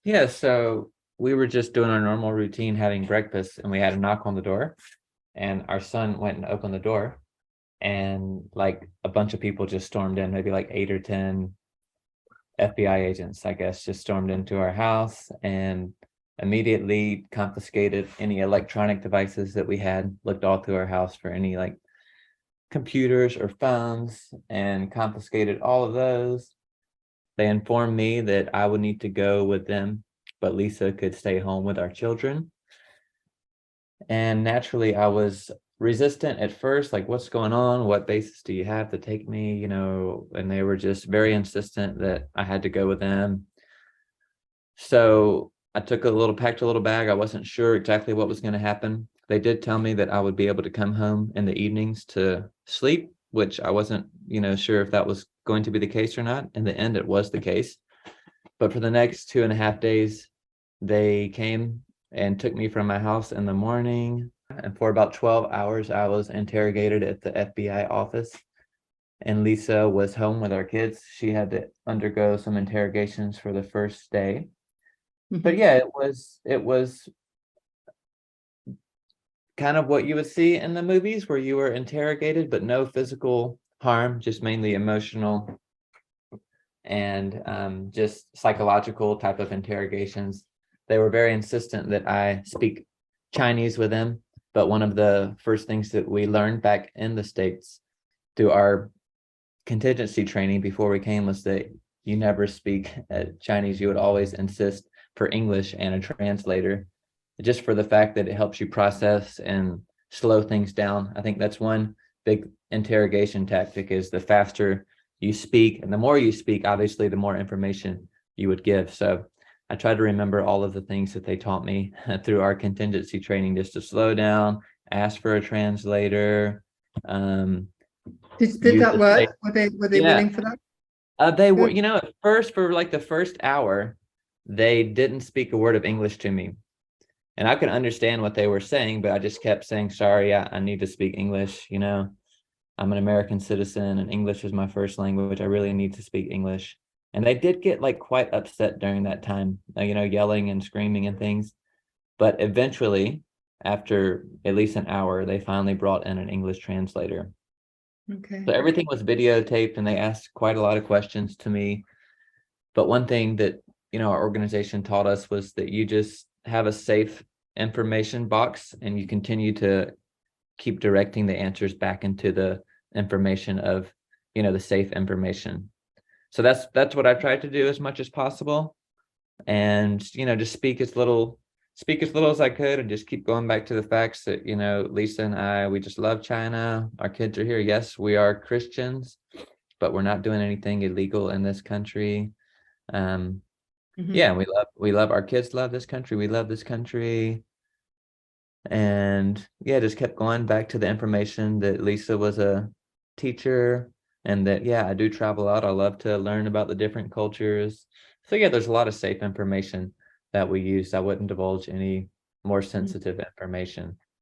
Yeah, so we were just doing our normal routine, having breakfast, and we had a knock on the door, and our son went and opened the door, and like a bunch of people just stormed in, maybe like 8 or 10 FBI agents, I guess, just stormed into our house and immediately confiscated any electronic devices that we had, looked all through our house for any like computers or phones, and confiscated all of those. They informed me that I would need to go with them, but Lisa could stay home with our children. And naturally, I was resistant at first, like, what's going on? What basis do you have to take me? And they were just very insistent that I had to go with them. So I packed a little bag. I wasn't sure exactly what was going to happen. They did tell me that I would be able to come home in the evenings to sleep, which I wasn't, sure if that was going to be the case or not. In the end, it was the case. But for the next 2.5 days, they came and took me from my house in the morning. And for about 12 hours, I was interrogated at the FBI office. And Lisa was home with our kids. She had to undergo some interrogations for the first day. But yeah, it was kind of what you would see in the movies where you were interrogated, but no physical harm, just mainly emotional and just psychological type of interrogations. They were very insistent that I speak Chinese with them, but one of the first things that we learned back in the States through our contingency training before we came was that you never speak Chinese. You would always insist for English and a translator, just for the fact that it helps you process and slow things down. I think that's one big interrogation tactic, is the faster you speak and the more you speak, obviously, the more information you would give. So I try to remember all of the things that they taught me through our contingency training, just to slow down, ask for a translator. Did that work? Were they Yeah, willing for that? they were, Good. at first, for like the first hour, they didn't speak a word of English to me. And I could understand what they were saying, but I just kept saying, sorry, I need to speak English. I'm an American citizen and English is my first language. I really need to speak English. And they did get like quite upset during that time, yelling and screaming and things. But eventually, after at least an hour, they finally brought in an English translator. Okay. So everything was videotaped and they asked quite a lot of questions to me. But one thing that, our organization taught us was that you just have a safe information box and you continue to keep directing the answers back into the information of, the safe information. So that's what I tried to do as much as possible. And, just speak as little as I could, and just keep going back to the facts that, Lisa and I, we just love China. Our kids are here. Yes, we are Christians, but we're not doing anything illegal in this country. Yeah, we love our kids, love this country. We love this country. And yeah, just kept going back to the information that Lisa was a teacher, and that, yeah, I do travel out. I love to learn about the different cultures. So yeah, there's a lot of safe information that we use. I wouldn't divulge any more sensitive information.